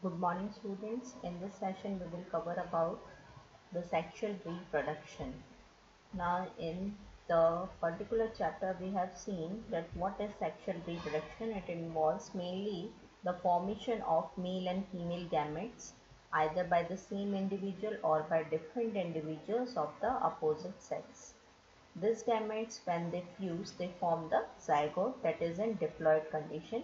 Good morning students. In this session we will cover about the sexual reproduction. Now in the particular chapter we have seen that what is sexual reproduction. It involves mainly the formation of male and female gametes either by the same individual or by different individuals of the opposite sex. These gametes, when they fuse, they form the zygote, that is in diploid condition,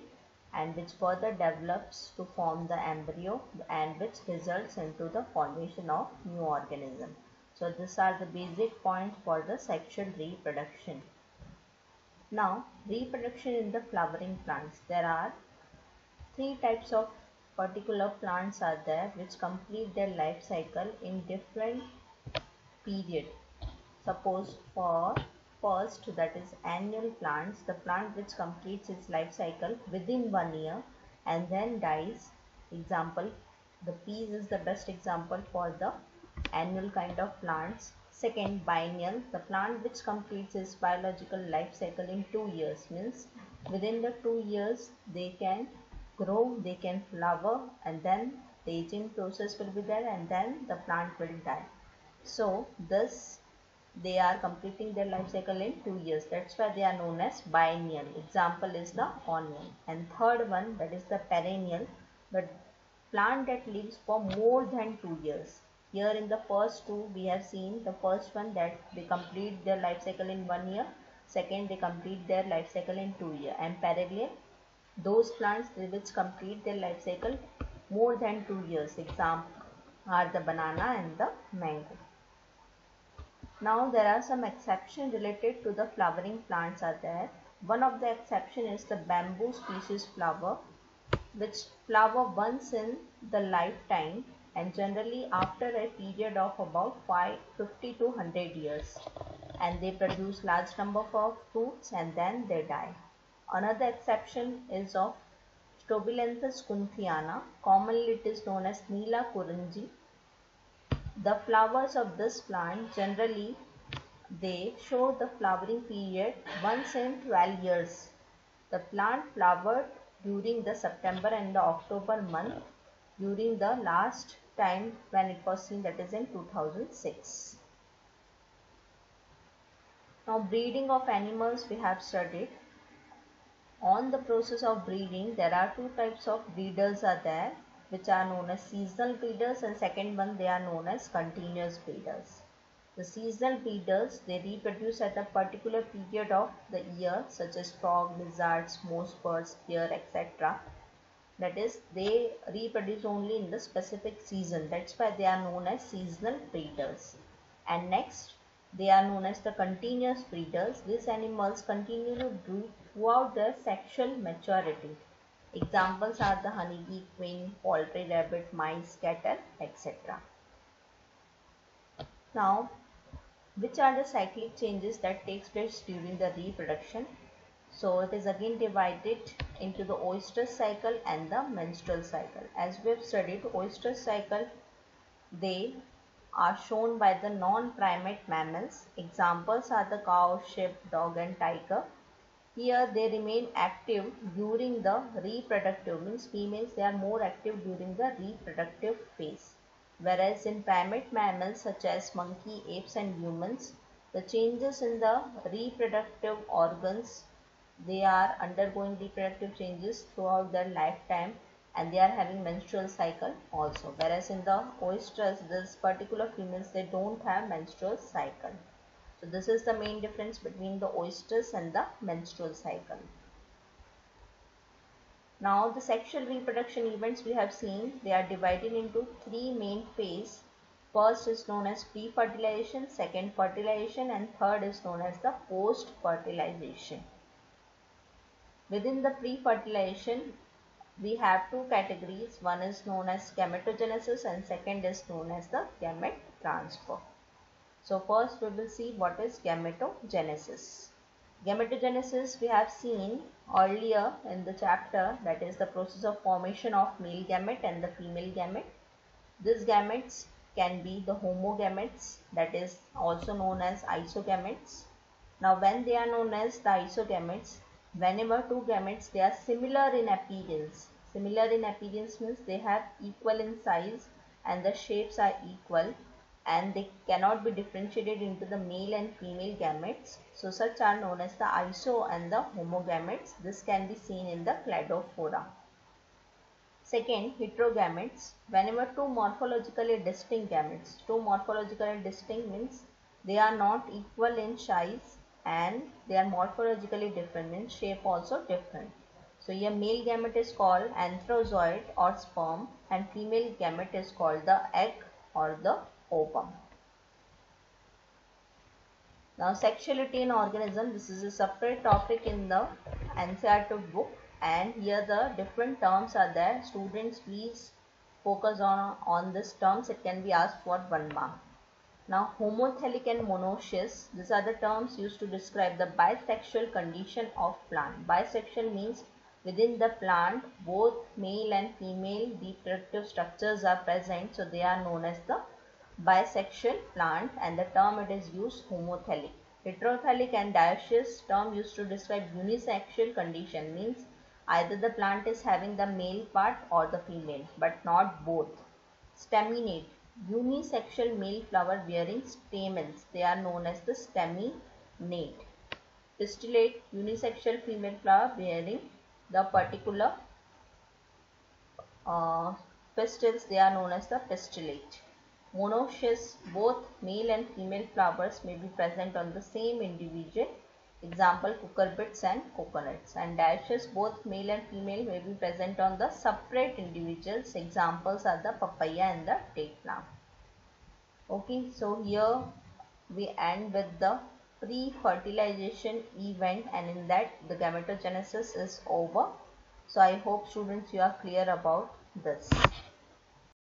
and which further develops to form the embryo and which results into the formation of new organism. So these are the basic points for the sexual reproduction. Now, reproduction in the flowering plants. There are three types of particular plants are there which complete their life cycle in different period. Suppose for first, that is annual plants, the plant which completes its life cycle within 1 year and then dies. Example, the peas is the best example for the annual kind of plants. Second, biennial, the plant which completes its biological life cycle in 2 years, means within the 2 years they can grow, they can flower, and then the aging process will be there and then the plant will die. So this they are completing their life cycle in 2 years. That's why they are known as biennial. Example is the onion. And third one, that is the perennial, the plant that lives for more than 2 years. Here in the first two we have seen the first one that they complete their life cycle in 1 year. Second, they complete their life cycle in 2 years. And perennial, those plants which complete their life cycle more than 2 years. Example are the banana and the mango. Now there are some exceptions related to the flowering plants are there. One of the exception is the bamboo species flower, which flower once in the lifetime and generally after a period of about 50 to 100 years, and they produce large number of fruits and then they die. Another exception is of Strobilanthes kunthiana, commonly it is known as Neela Kurinji. The flowers of this plant generally they show the flowering period once in 12 years. The plant flowered during the September and the October month during the last time when it was seen, that is in 2006. Now breeding of animals we have studied. On the process of breeding, there are two types of breeders are there which are known as seasonal breeders, and second one they are known as continuous breeders. The seasonal breeders, they reproduce at a particular period of the year, such as frog, lizards, most birds, deer, etc. That is, they reproduce only in the specific season. That's why they are known as seasonal breeders. And next, they are known as the continuous breeders. These animals continue to breed throughout their sexual maturity. Examples are the honeybee, queen, poultry, rabbit, mice, cattle, etc. Now, which are the cyclic changes that takes place during the reproduction? So it is again divided into the oestrus cycle and the menstrual cycle. As we have studied, oestrus cycle, they are shown by the non-primate mammals. Examples are the cow, sheep, dog and tiger. Here they remain active during the reproductive, means females they are more active during the reproductive phase. Whereas in primate mammals such as monkey, apes and humans, the changes in the reproductive organs, they are undergoing reproductive changes throughout their lifetime and they are having menstrual cycle also. Whereas in the oestrus, this particular females, they don't have menstrual cycle. So this is the main difference between the oestrus and the menstrual cycle. Now the sexual reproduction events we have seen, they are divided into three main phases. First is known as pre-fertilization, second fertilization and third is known as the post-fertilization. Within the pre-fertilization, we have two categories. One is known as gametogenesis and second is known as the gamete transfer. So first we will see what is gametogenesis. Gametogenesis we have seen earlier in the chapter, that is the process of formation of male gamete and the female gamete. These gametes can be the homogametes, that is also known as isogametes. Now when they are known as the isogametes, whenever two gametes they are similar in appearance, Similar in appearance means they have equal in size and the shapes are equal and they cannot be differentiated into the male and female gametes. So such are known as the iso and the homogametes. This can be seen in the cladophora. Second, heterogametes. Whenever two morphologically distinct gametes, two morphologically distinct means they are not equal in size and they are morphologically different, means shape also different. So here male gamete is called anthrozoid or sperm and female gamete is called the egg or the ovum. Now sexuality in organism, this is a separate topic in the NCERT book and here the different terms are there. Students please focus on these terms, it can be asked for 1 mark. Now homothelic and monoecious, these are the terms used to describe the bisexual condition of plant. Bisexual means within the plant both male and female reproductive structures are present, so they are known as the bisexual plant and the term it is used homothelic. Heterothelic and dioecious term used to describe unisexual condition, means either the plant is having the male part or the female but not both. Staminate, unisexual male flower bearing stamens, they are known as the staminate. Pistillate, unisexual female flower bearing the particular pistils, they are known as the pistillate. Monoecious, both male and female flowers may be present on the same individual, example cucurbits and coconuts. And dioecious, both male and female may be present on the separate individuals, examples are the papaya and the date palm. Okay, so here we end with the pre-fertilization event and in that the gametogenesis is over. So I hope students you are clear about this.